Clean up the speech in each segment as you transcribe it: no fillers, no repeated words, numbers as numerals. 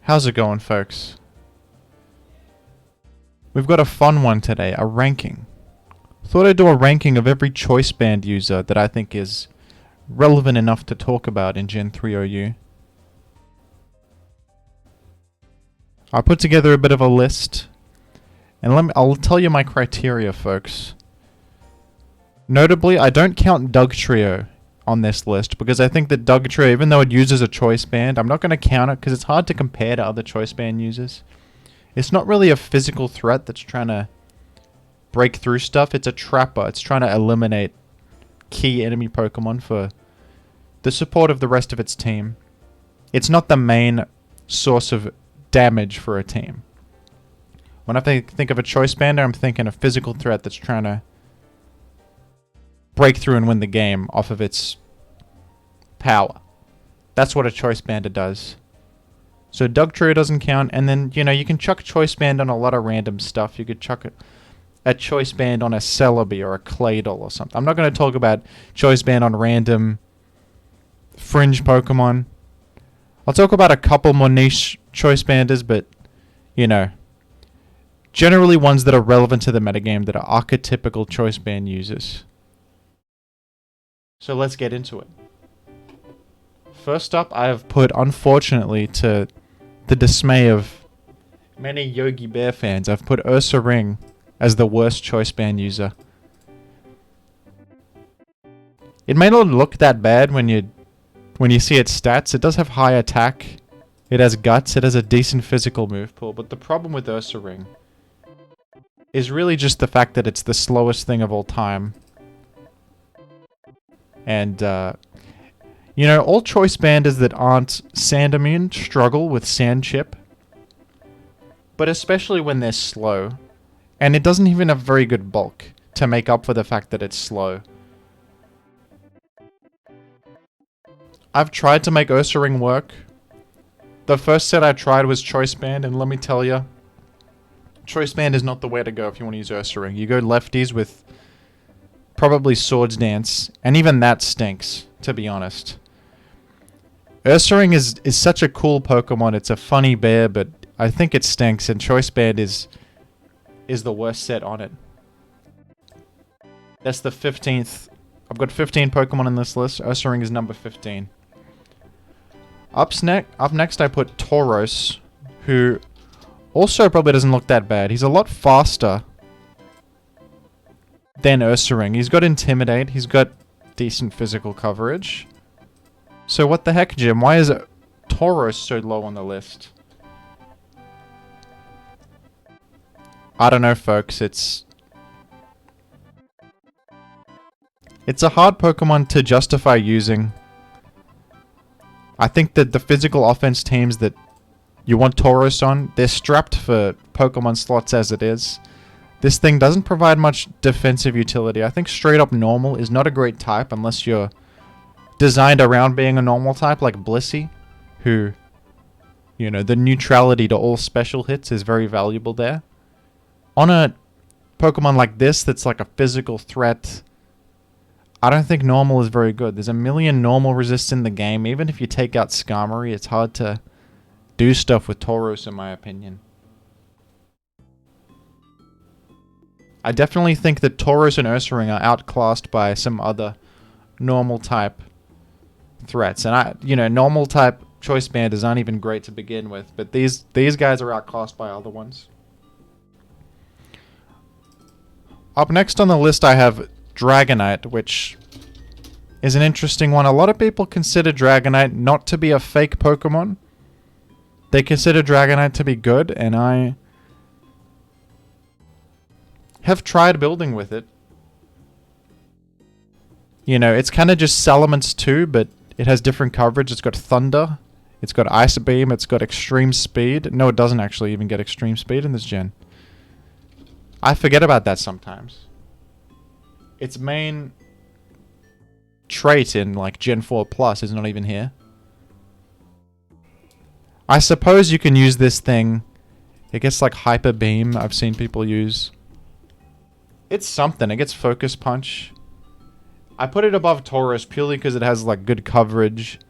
How's it going, folks? We've got a fun one today, a ranking. Thought I'd do a ranking of every choice band user that I think is relevant enough to talk about in Gen 3 OU. I put together a bit of a list, and I'll tell you my criteria, folks. Notably, I don't count Doug Trio on this list because I think that Doug Trio, even though it uses a choice band, I'm not going to count it because it's hard to compare to other choice band users. It's not really a physical threat that's trying to break through stuff. It's a trapper. It's trying to eliminate key enemy Pokemon for the support of the rest of its team. It's not the main source of damage for a team. When I think of a choice bander, I'm thinking a physical threat that's trying to break through and win the game off of its power. That's what a choice bander does. So Doug Trio doesn't count, and then, you know, you can chuck choice band on a lot of random stuff. You could chuck a choice band on a Celebi or a Claydol or something. I'm not going to talk about choice band on random fringe Pokemon. I'll talk about a couple more niche choice banders, but, you know, generally ones that are relevant to the metagame that are archetypical choice band users. So let's get into it. First up, I have put, unfortunately, to the dismay of many Yogi Bear fans, I've put Ursaring as the worst choice band user. It may not look that bad when you see its stats. It does have high attack, it has guts, it has a decent physical move pool, but the problem with Ursaring is really just the fact that it's the slowest thing of all time. And, you know, all choice banders that aren't sand immune struggle with sand chip. But especially when they're slow. And it doesn't even have very good bulk to make up for the fact that it's slow. I've tried to make Ursaring work. The first set I tried was choice band, and let me tell you, choice band is not the way to go if you want to use Ursaring. You go lefties with probably Swords Dance, and even that stinks, to be honest. Ursaring is such a cool Pokemon. It's a funny bear, but I think it stinks, and Choice Band is the worst set on it. That's the 15th. I've got 15 Pokemon in this list. Ursaring is number 15. Up next, I put Tauros, who also probably doesn't look that bad. He's a lot faster than Ursaring. He's got Intimidate. He's got decent physical coverage. So what the heck, Jim? Why is Tauros so low on the list? I don't know, folks. It's a hard Pokemon to justify using. I think that the physical offense teams that you want Tauros on, they're strapped for Pokemon slots as it is. This thing doesn't provide much defensive utility. I think straight up normal is not a great type unless you're designed around being a normal type like Blissey, who, you know, the neutrality to all special hits is very valuable there. On a Pokemon like this that's like a physical threat, I don't think normal is very good. There's a million normal resists in the game. Even if you take out Skarmory, it's hard to do stuff with Tauros in my opinion. I definitely think that Tauros and Ursaring are outclassed by some other normal type threats. And normal type choice banders aren't even great to begin with, but these guys are outclassed by other ones. Up next on the list I have Dragonite, which is an interesting one. A lot of people consider Dragonite not to be a fake Pokemon. They consider Dragonite to be good, and I have tried building with it. You know, it's kind of just Salamence 2, but it has different coverage. It's got Thunder, it's got Ice Beam, it's got Extreme Speed. No, it doesn't actually even get Extreme Speed in this gen. I forget about that sometimes. Its main trait in like Gen 4 Plus is not even here. I suppose you can use this thing. It gets like Hyper Beam, I've seen people use. It's something. It gets Focus Punch. I put it above Tauros purely because it has like good coverage.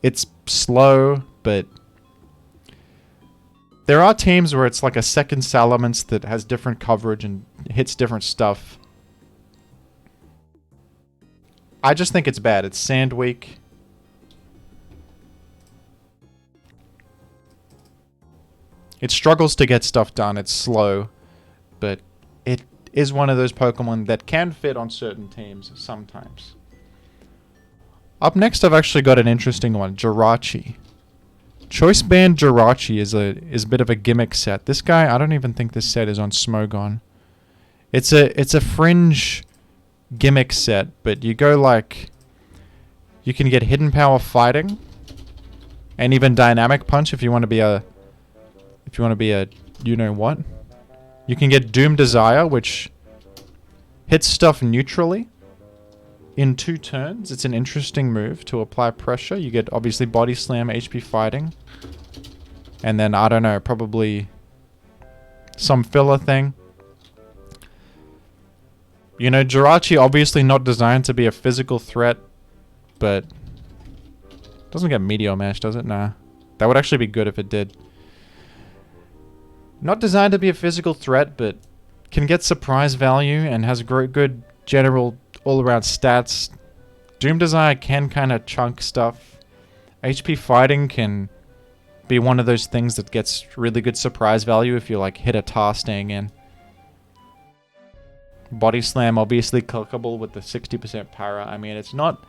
It's slow, but there are teams where it's like a second Salamence that has different coverage and hits different stuff. I just think it's bad. It's sand weak. It struggles to get stuff done. It's slow, but it is one of those Pokemon that can fit on certain teams sometimes. Up next, I've actually got an interesting one, Jirachi. Choice Band Jirachi is a bit of a gimmick set. This guy, I don't even think this set is on Smogon. It's a fringe gimmick set, but you go like, you can get Hidden Power Fighting, and even Dynamic Punch if you want to be a, you know what. You can get Doom Desire, which hits stuff neutrally in 2 turns. It's an interesting move to apply pressure. You get obviously Body Slam, HP Fighting, and then I don't know, probably some filler thing. You know, Jirachi obviously not designed to be a physical threat, but doesn't get Meteor Mash, does it? Nah. That would actually be good if it did. Not designed to be a physical threat, but can get surprise value and has good general all-around stats. Doom Desire can kind of chunk stuff. HP Fighting can be one of those things that gets really good surprise value if you like hit a tar staying in. Body Slam, obviously clickable with the 60% para. I mean, it's not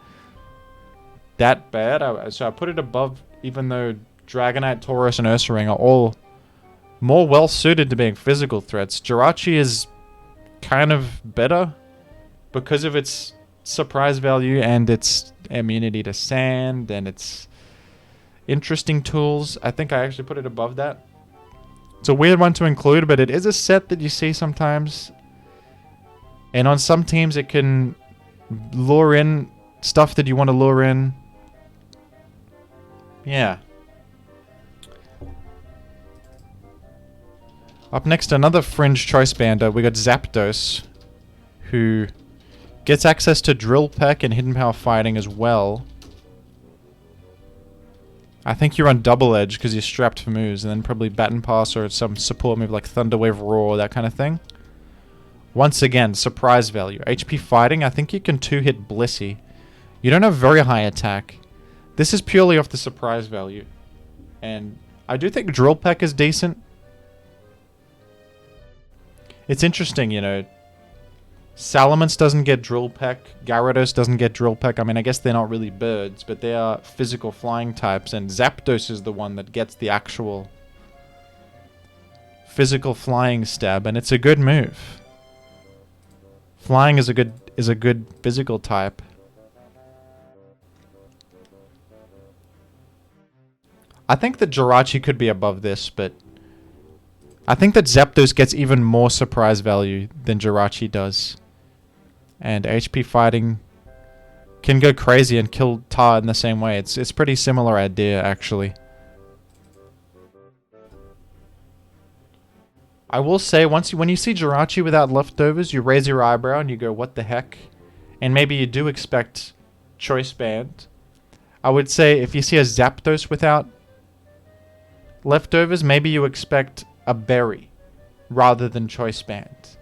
that bad. So I put it above, even though Dragonite, Tauros, and Ursaring are all more well-suited to being physical threats. Jirachi is kind of better because of its surprise value and its immunity to sand and its interesting tools. I think I actually put it above that. It's a weird one to include, but it is a set that you see sometimes. And on some teams, it can lure in stuff that you want to lure in. Yeah. Up next, another fringe choice bander. We got Zapdos, who gets access to Drill Peck and Hidden Power Fighting as well. I think you're on Double Edge because you're strapped for moves, and then probably Baton Pass or some support move like Thunder Wave Roar, that kind of thing. Once again, surprise value. HP Fighting, I think you can 2-hit Blissey. You don't have very high attack. This is purely off the surprise value. And I do think Drill Peck is decent. It's interesting, you know. Salamence doesn't get Drill Peck. Gyarados doesn't get Drill Peck. I mean, I guess they're not really birds, but they are physical flying types. And Zapdos is the one that gets the actual physical flying stab. And it's a good move. Flying is a good physical type. I think that Jirachi could be above this, but I think that Zapdos gets even more surprise value than Jirachi does. And HP Fighting can go crazy and kill Tar in the same way. It's pretty similar idea, actually. I will say, when you see Jirachi without leftovers, you raise your eyebrow and you go, what the heck? And maybe you do expect Choice Band. I would say if you see a Zapdos without leftovers, maybe you expect a Berry rather than Choice Band.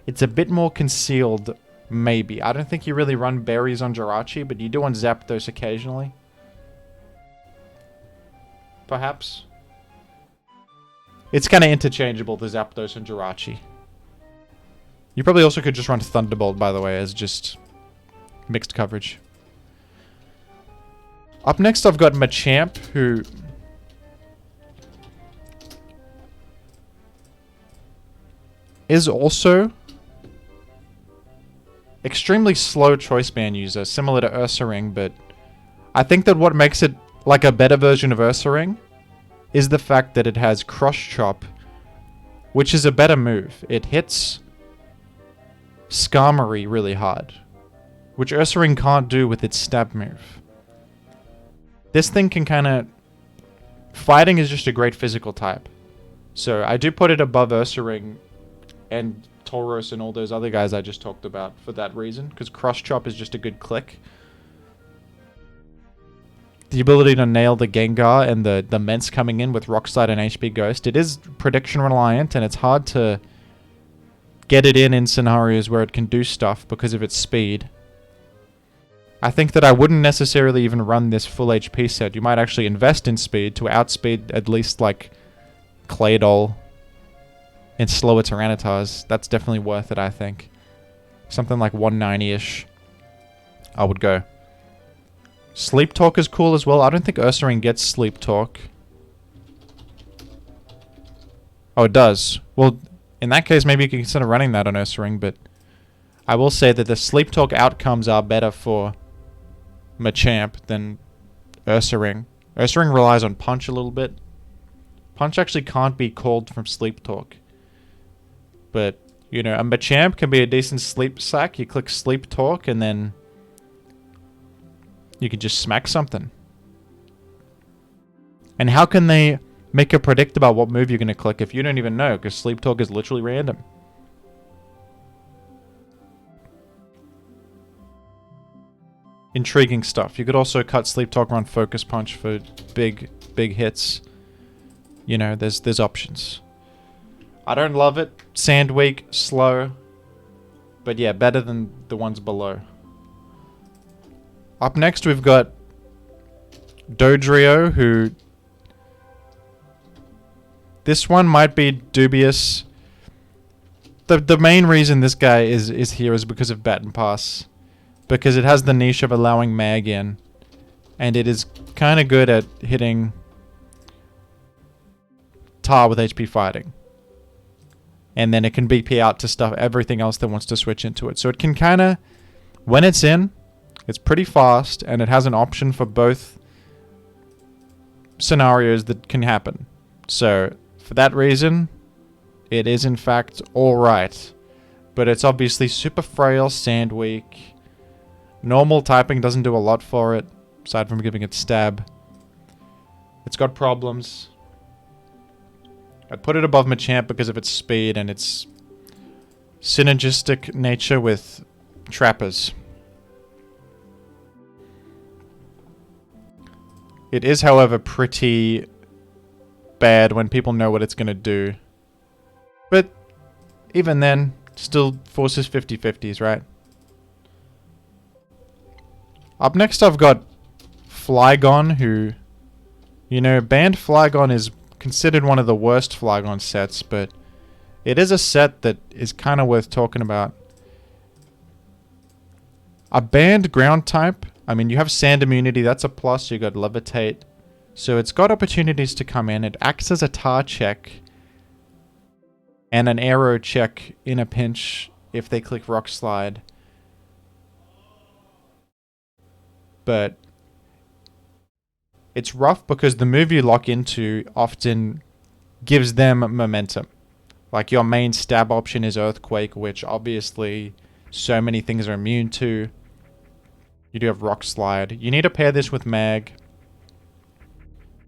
It's a bit more concealed, maybe. I don't think you really run berries on Jirachi, but you do on Zapdos occasionally. Perhaps. It's kind of interchangeable, the Zapdos and Jirachi. You probably also could just run Thunderbolt, by the way, as just mixed coverage. Up next, I've got Machamp, who is also extremely slow choice band user, similar to Ursaring, but I think that what makes it like a better version of Ursaring is the fact that it has Cross Chop, which is a better move. It hits Skarmory really hard, which Ursaring can't do with its stab move. This thing can kind of... Fighting is just a great physical type. So I do put it above Ursaring and Tauros and all those other guys I just talked about for that reason, because Cross Chop is just a good click. the ability to nail the Gengar and the Ments coming in with Rock Slide and HP Ghost. It is prediction reliant, and it's hard to get it in scenarios where it can do stuff because of its speed. I think that I wouldn't necessarily even run this full HP set. You might actually invest in speed to outspeed at least like Claydol and slower Tyranitar's. That's definitely worth it, I think. Something like 190-ish. I would go. Sleep Talk is cool as well. I don't think Ursaring gets Sleep Talk. Oh, it does. Well, in that case, maybe you can consider running that on Ursaring, but I will say that the Sleep Talk outcomes are better for Machamp than Ursaring. Ursaring relies on Punch a little bit. Punch actually can't be called from Sleep Talk. But, you know, a Machamp can be a decent sleep sack. You click Sleep Talk and then you can just smack something. And how can they make a predict about what move you're going to click if you don't even know? Because Sleep Talk is literally random. Intriguing stuff. You could also cut Sleep Talk, run Focus Punch for big hits. You know, there's options. I don't love it. Sandweak, slow. But yeah, better than the ones below. Up next, we've got Dodrio, who... This one might be dubious. The main reason this guy is here is because of Baton Pass. Because it has the niche of allowing mag in. And it is kind of good at hitting Tar with HP fighting. And then it can BP out to stuff everything else that wants to switch into it. So it can kind of, when it's in, it's pretty fast, and it has an option for both scenarios that can happen. So for that reason, it is in fact alright. But it's obviously super frail, Sandweak. Normal typing doesn't do a lot for it, aside from giving it stab. It's got problems. I'd put it above Machamp because of its speed and its synergistic nature with Trappers. It is, however, pretty bad when people know what it's going to do. But even then, still forces 50-50s, right? Up next, I've got Flygon, who, you know, banned Flygon is considered one of the worst Flygon sets, but it is a set that is kind of worth talking about. A banned ground type, I mean, you have Sand Immunity, that's a plus, you got Levitate, so it's got opportunities to come in. It acts as a tar check and an arrow check in a pinch if they click Rock Slide. But it's rough because the move you lock into often gives them momentum. Like your main stab option is Earthquake, which obviously so many things are immune to. You do have Rock Slide. You need to pair this with Mag.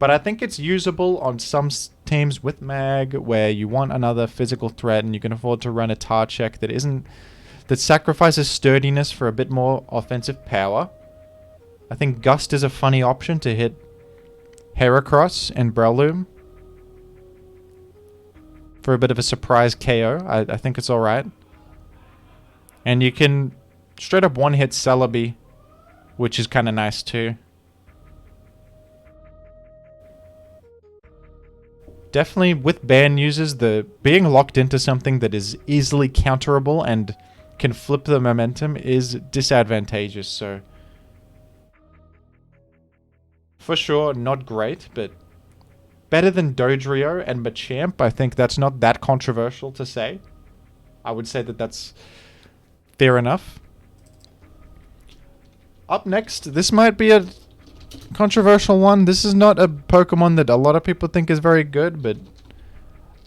But I think it's usable on some teams with Mag where you want another physical threat and you can afford to run a tar check that sacrifices sturdiness for a bit more offensive power. I think Gust is a funny option to hit Heracross and Breloom for a bit of a surprise KO. I think it's alright. And you can straight up one-hit Celebi, which is kind of nice too. Definitely with ban users, the being locked into something that is easily counterable and can flip the momentum is disadvantageous, so for sure, not great, but better than Dodrio and Machamp. I think that's not that controversial to say. I would say that that's fair enough. Up next, this might be a controversial one. This is not a Pokemon that a lot of people think is very good, but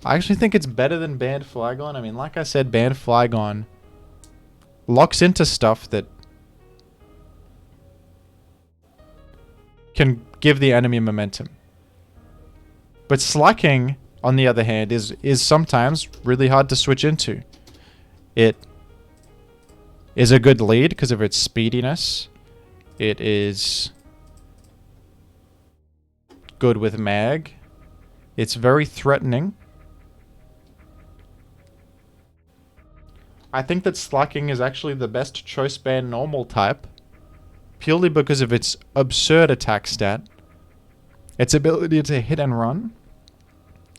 I actually think it's better than banned Flygon. I mean, like I said, banned Flygon locks into stuff that can give the enemy momentum. But Slacking, on the other hand, is sometimes really hard to switch into. It is a good lead because of its speediness. It is good with mag. It's very threatening. I think that Slacking is actually the best choice band normal type, purely because of its absurd attack stat, its ability to hit and run,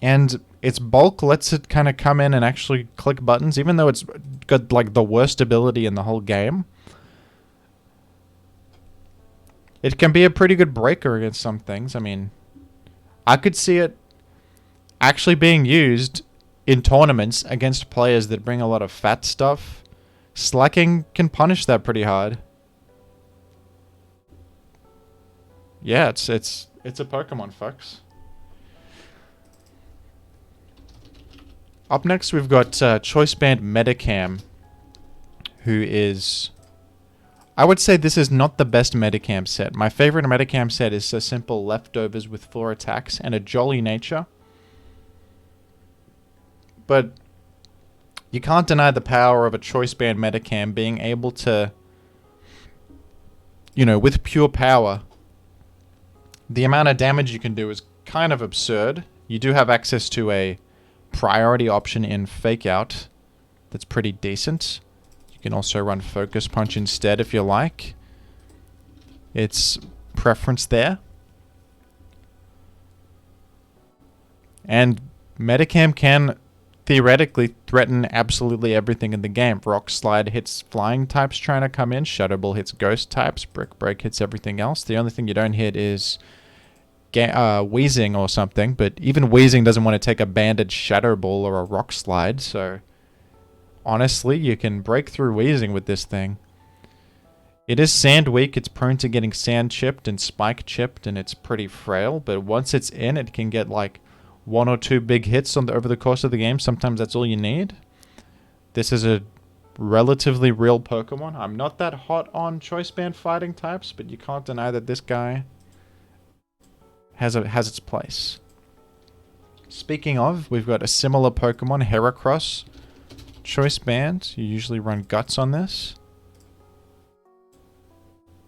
and its bulk lets it kind of come in and actually click buttons, even though it's got like the worst ability in the whole game. It can be a pretty good breaker against some things. I mean, I could see it actually being used in tournaments against players that bring a lot of fat stuff. Slacking can punish that pretty hard. Yeah, it's a Pokemon, folks. Up next, we've got Choice Band Metacam, who is... I would say this is not the best Metacam set. My favorite Metacam set is a simple Leftovers with 4 attacks and a Jolly Nature. But you can't deny the power of a Choice Band Metacam being able to, you know, with pure power, the amount of damage you can do is kind of absurd. You do have access to a priority option in Fake Out that's pretty decent. You can also run Focus Punch instead if you like. It's preference there. And Metacam can theoretically threaten absolutely everything in the game. Rock Slide hits flying types trying to come in. Shadow Ball hits ghost types. Brick Break hits everything else. The only thing you don't hit is Wheezing or something. But even Wheezing doesn't want to take a banded Shadow Ball or a Rock Slide. So honestly, you can break through Wheezing with this thing. It is sand weak. It's prone to getting sand chipped and spike chipped, and it's pretty frail. But once it's in, it can get like 1 or 2 big hits over the course of the game. Sometimes that's all you need. This is a relatively real Pokemon. I'm not that hot on Choice Band fighting types, but you can't deny that this guy has its place. Speaking of, we've got a similar Pokemon, Heracross. Choice Band. You usually run Guts on this.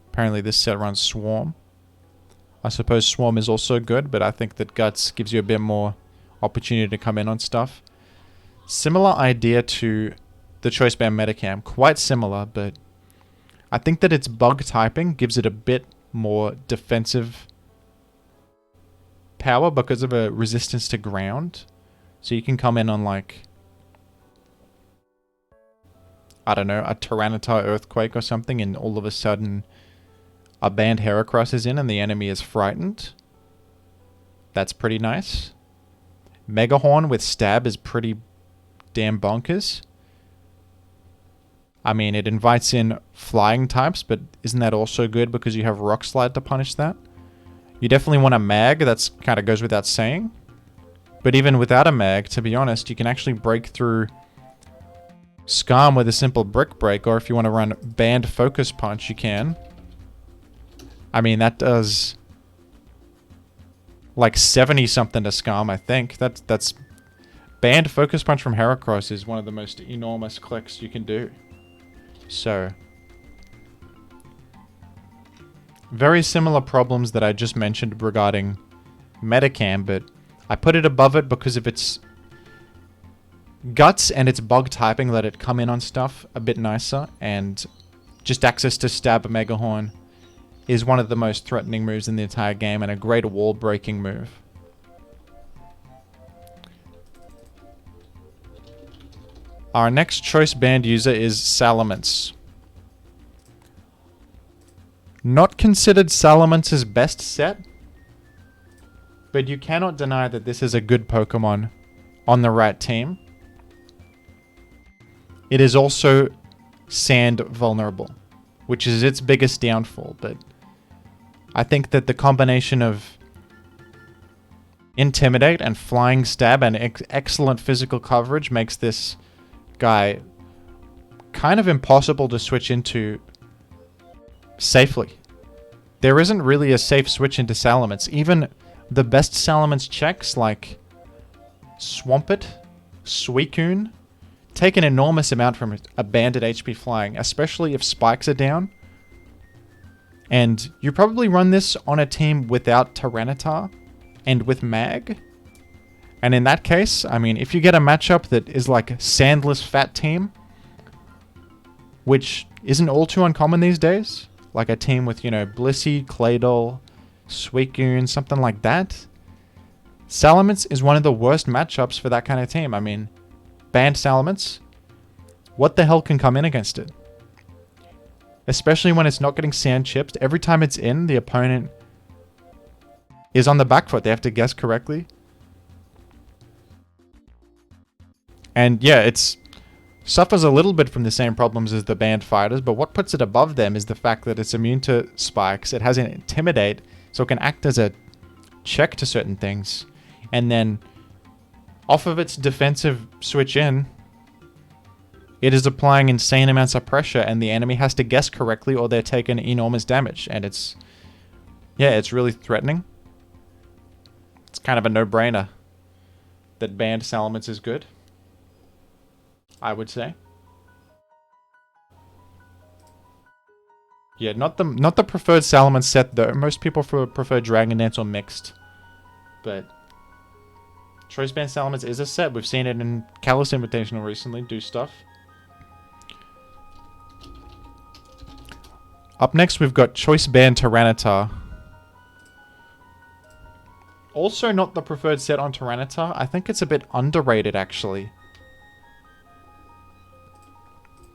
Apparently this set runs Swarm. I suppose Swarm is also good, but I think that Guts gives you a bit more opportunity to come in on stuff. Similar idea to the Choice Band Metacam. Quite similar, but I think that its bug typing gives it a bit more defensive power because of a resistance to ground. So you can come in on like, I don't know, a Tyranitar Earthquake or something, and all of a sudden a banned Heracross is in and the enemy is frightened. That's pretty nice. Megahorn with Stab is pretty damn bonkers. I mean, it invites in flying types, but isn't that also good because you have Rock Slide to punish that? You definitely want a Mag, that's kind of goes without saying. But even without a Mag, to be honest, you can actually break through Skarm with a simple Brick Break, or if you want to run Banned Focus Punch, you can. I mean, that does like 70 something to Skarm, I think. That's Banned Focus Punch from Heracross is one of the most enormous clicks you can do. So, very similar problems that I just mentioned regarding Metacam, but I put it above it because of its Guts and its bug typing let it come in on stuff a bit nicer, and just access to Stab a Megahorn is one of the most threatening moves in the entire game and a great wall breaking move. Our next Choice Band user is Salamence. Not considered Salamance's best set, but you cannot deny that this is a good Pokemon on the right team. It is also sand vulnerable, which is its biggest downfall, but I think that the combination of Intimidate and Flying Stab and excellent physical coverage makes this guy kind of impossible to switch into safely. There isn't really a safe switch into Salamence. Even the best Salamence checks like Swampert, Suicune, take an enormous amount from a banded HP flying, especially if spikes are down. And you probably run this on a team without Tyranitar, and with mag. And in that case, I mean, if you get a matchup that is like a sandless fat team, which isn't all too uncommon these days, like a team with, you know, Blissey, Claydol, Suicune, something like that, Salamence is one of the worst matchups for that kind of team. I mean, banned Salamence, what the hell can come in against it? Especially when it's not getting sand chipped. Every time it's in, the opponent is on the back foot. They have to guess correctly. And yeah, it suffers a little bit from the same problems as the banned fighters, but what puts it above them is the fact that it's immune to spikes. It has an Intimidate, so it can act as a check to certain things. And then off of its defensive switch in, it is applying insane amounts of pressure, and the enemy has to guess correctly or they're taking enormous damage. And it's really threatening. It's kind of a no-brainer that banned Salamence is good, I would say. Yeah, not the preferred Salamence set though. Most people prefer Dragon Dance or Mixed. But Choice Band Salamence is a set. We've seen it in Kalos Invitational recently do stuff. Up next, we've got Choice Band Tyranitar. Also not the preferred set on Tyranitar. I think it's a bit underrated, actually.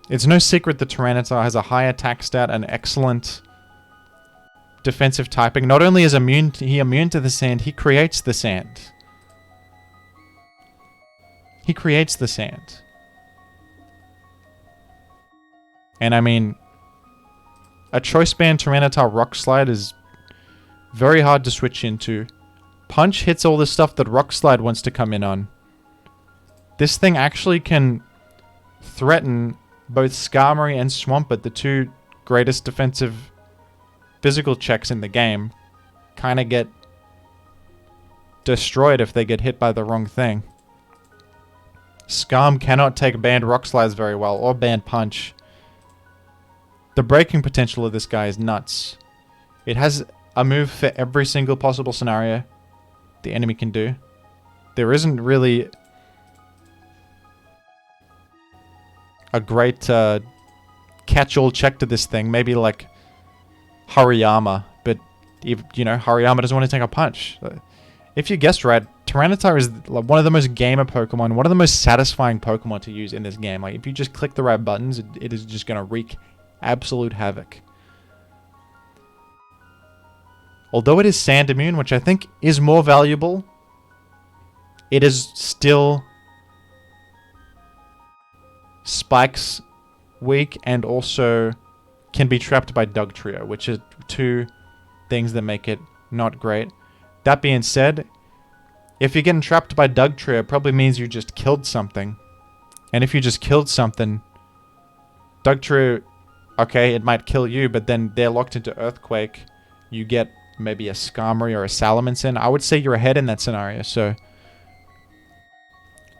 It's no secret that Tyranitar has a high attack stat and excellent defensive typing. Not only is he immune to the sand, he creates the sand. He creates the sand. And I mean, a Choice Band Tyranitar Rock Slide is very hard to switch into. Punch hits all the stuff that Rock Slide wants to come in on. This thing actually can threaten both Skarmory and Swampert, the two greatest defensive physical checks in the game, kind of get destroyed if they get hit by the wrong thing. Skarm cannot take banned Rock Slides very well, or banned Punch. The breaking potential of this guy is nuts. It has a move for every single possible scenario the enemy can do. There isn't really a great catch-all check to this thing. Maybe like Hariyama, but you know, Hariyama doesn't want to take a punch. If you guessed right, Tyranitar is one of the most gamer Pokemon, one of the most satisfying Pokemon to use in this game. Like, if you just click the right buttons, it is just going to wreak absolute havoc. Although it is sand immune, which I think is more valuable, it is still spikes weak and also can be trapped by Dugtrio, which are two things that make it not great. That being said, if you're getting trapped by Dugtrio, it probably means you just killed something. And if you just killed something, Dugtrio, okay, it might kill you, but then they're locked into Earthquake. You get maybe a Skarmory or a Salamence in. I would say you're ahead in that scenario, so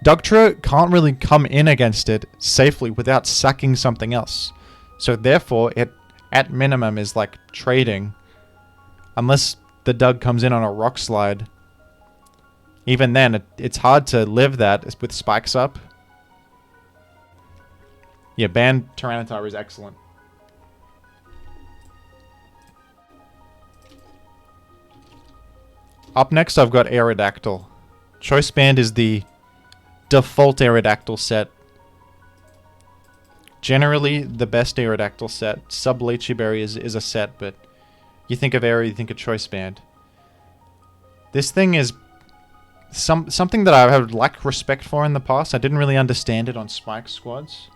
Dugtrio can't really come in against it safely without sacking something else. So therefore, it, at minimum, is like trading. Unless the Dug comes in on a Rock Slide. Even then, it's hard to live that with spikes up. Yeah, banned Tyranitar is excellent. Up next, I've got Aerodactyl. Choice Band is the default Aerodactyl set. Generally, the best Aerodactyl set. Sub Lychee Berry is a set, but you think of Aero, you think of Choice Band. This thing is something that I have lacked respect for in the past. I didn't really understand it on Spike squads.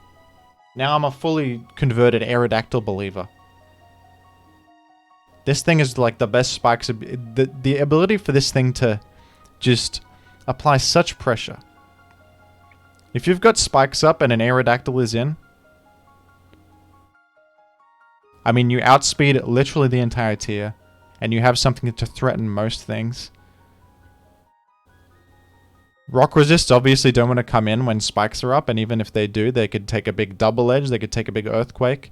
Now I'm a fully converted Aerodactyl believer. This thing is like the best spikes. The ability for this thing to just apply such pressure. If you've got spikes up and an Aerodactyl is in, I mean, you outspeed literally the entire tier, and you have something to threaten most things. Rock Resists obviously don't want to come in when spikes are up, and even if they do, they could take a big Double Edge, they could take a big Earthquake.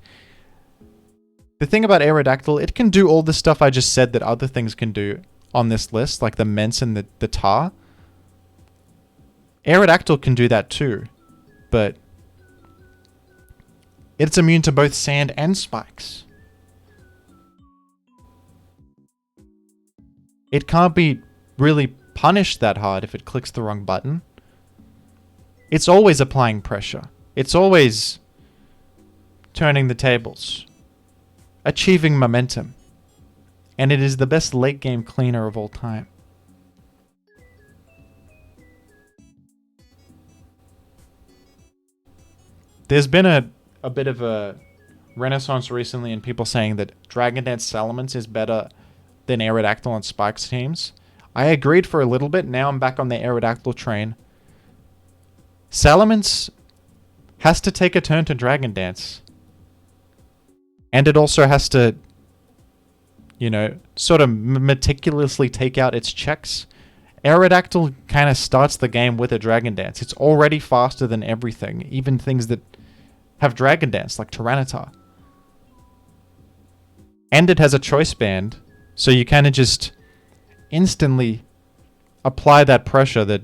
The thing about Aerodactyl, it can do all the stuff I just said that other things can do on this list, like the Mence and the Tar. Aerodactyl can do that too, but it's immune to both sand and spikes. It can't be really punished that hard if it clicks the wrong button. It's always applying pressure. It's always turning the tables, achieving momentum. And it is the best late game cleaner of all time. There's been a bit of a renaissance recently in people saying that Dragon Dance Salamence is better than Aerodactyl and Spikes teams. I agreed for a little bit. Now I'm back on the Aerodactyl train. Salamence has to take a turn to Dragon Dance. And it also has to, you know, sort of meticulously take out its checks. Aerodactyl kind of starts the game with a Dragon Dance. It's already faster than everything, even things that have Dragon Dance, like Tyranitar. And it has a choice band, so you kind of just instantly apply that pressure that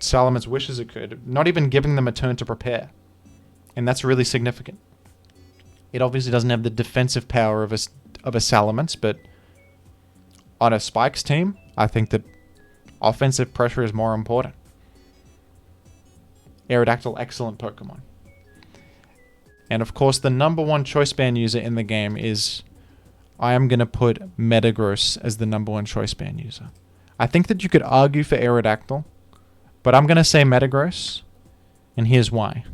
Salamence wishes it could, not even giving them a turn to prepare. And that's really significant. It obviously doesn't have the defensive power of a Salamence, but on a Spikes team, I think that offensive pressure is more important. Aerodactyl, excellent Pokemon. And of course, the number one choice band user in the game is, I am going to put Metagross as the number one choice band user. I think that you could argue for Aerodactyl, but I'm going to say Metagross, and here's why.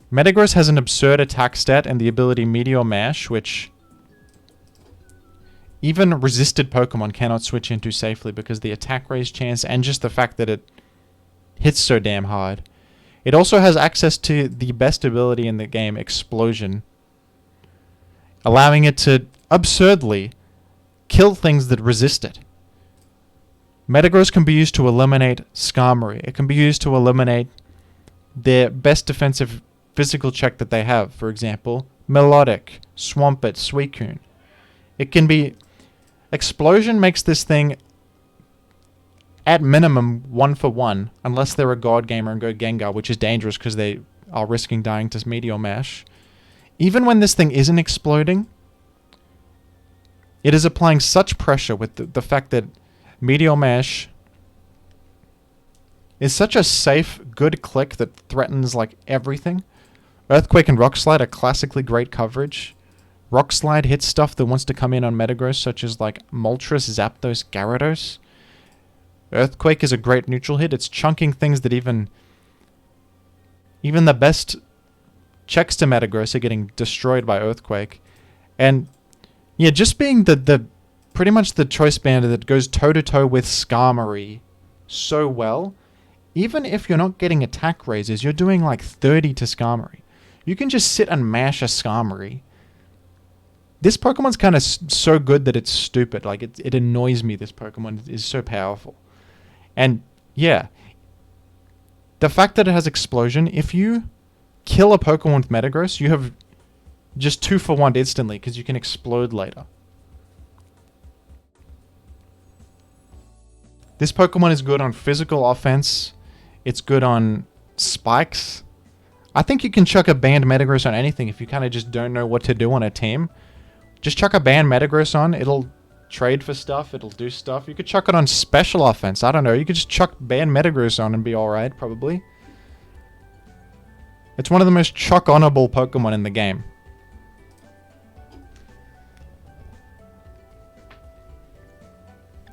Metagross has an absurd attack stat and the ability Meteor Mash, which even resisted Pokemon cannot switch into safely because the attack raise chance and just the fact that it hits so damn hard. It also has access to the best ability in the game, Explosion, allowing it to absurdly kill things that resist it. Metagross can be used to eliminate Skarmory. It can be used to eliminate their best defensive physical check that they have. For example, Melodic, Swampert, Suicune. It can be... Explosion makes this thing at minimum 1-for-1, unless they're a God Gamer and go Gengar, which is dangerous because they are risking dying to Meteor Mash. Even when this thing isn't exploding, it is applying such pressure with the fact that Meteor Mash is such a safe, good click that threatens like everything. Earthquake and Rock Slide are classically great coverage. Rock Slide hits stuff that wants to come in on Metagross, such as like Moltres, Zapdos, Gyarados. Earthquake is a great neutral hit. It's chunking things that even the best checks to Metagross are getting destroyed by Earthquake. And yeah, just being the pretty much the choice band that goes toe-to-toe with Skarmory so well, even if you're not getting attack raises, you're doing like 30 to Skarmory. You can just sit and mash a Skarmory. This Pokemon's kind of so good that it's stupid. Like, it annoys me this Pokemon is so powerful. And, yeah. The fact that it has Explosion, if you kill a Pokemon with Metagross, you have just 2-for-1 instantly, because you can explode later. This Pokemon is good on physical offense. It's good on spikes. I think you can chuck a banned Metagross on anything if you kind of just don't know what to do on a team. Just chuck a banned Metagross on. It'll trade for stuff. It'll do stuff. You could chuck it on special offense. I don't know. You could just chuck banned Metagross on and be alright, probably. It's one of the most chuck-onable Pokemon in the game.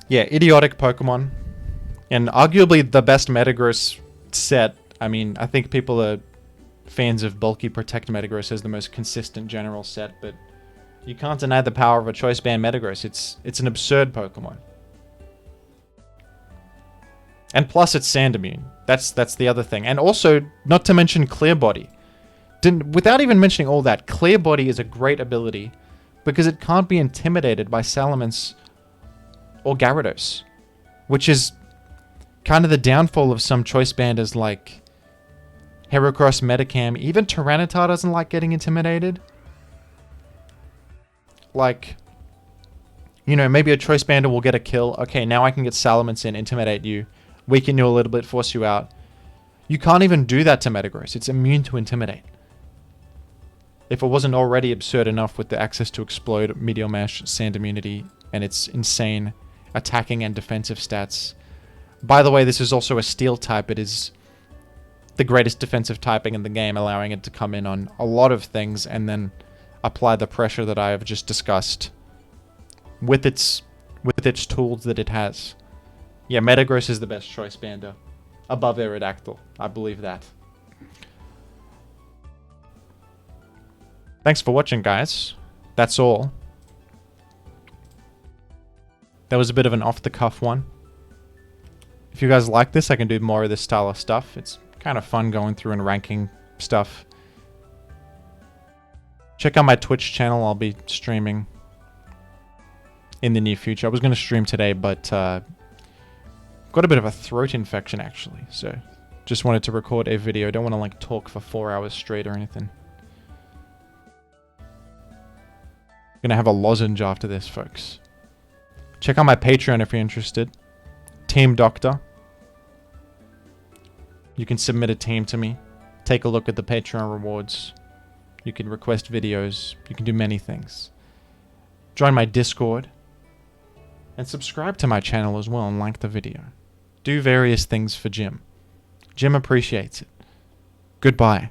Yeah, idiotic Pokemon. And arguably the best Metagross set. I mean, I think people are fans of bulky Protect Metagross as the most consistent general set, but you can't deny the power of a choice band Metagross. It's an absurd Pokemon. And plus it's sand immune. That's the other thing. And also, not to mention Clear Body. Without even mentioning all that, Clear Body is a great ability because it can't be intimidated by Salamence or Gyarados, which is kind of the downfall of some choice banders like Heracross, Metacam. Even Tyranitar doesn't like getting intimidated. like, you know, maybe a choice bander will get a kill. Okay, now I can get Salamence in, intimidate you, weaken you a little bit, force you out. You can't even do that to Metagross. It's immune to intimidate. If it wasn't already absurd enough with the access to explode, Meteor Mash, Sand Immunity, and its insane attacking and defensive stats. By the way, this is also a Steel type. It is the greatest defensive typing in the game, allowing it to come in on a lot of things and then apply the pressure that I have just discussed with its tools that it has. Yeah, Metagross is the best choice bander. Above Aerodactyl. I believe that. Thanks for watching, guys. That's all. That was a bit of an off-the-cuff one. If you guys like this, I can do more of this style of stuff. It's kind of fun going through and ranking stuff. Check out my Twitch channel. I'll be streaming in the near future. I was going to stream today, but got a bit of a throat infection, actually. So just wanted to record a video. Don't want to like talk for 4 hours straight or anything. Gonna have a lozenge after this, folks. Check out my Patreon if you're interested. Team Doctor. You can submit a team to me. Take a look at the Patreon rewards. You can request videos. You can do many things. Join my Discord. And subscribe to my channel as well and like the video. Do various things for Jim. Jim appreciates it. Goodbye.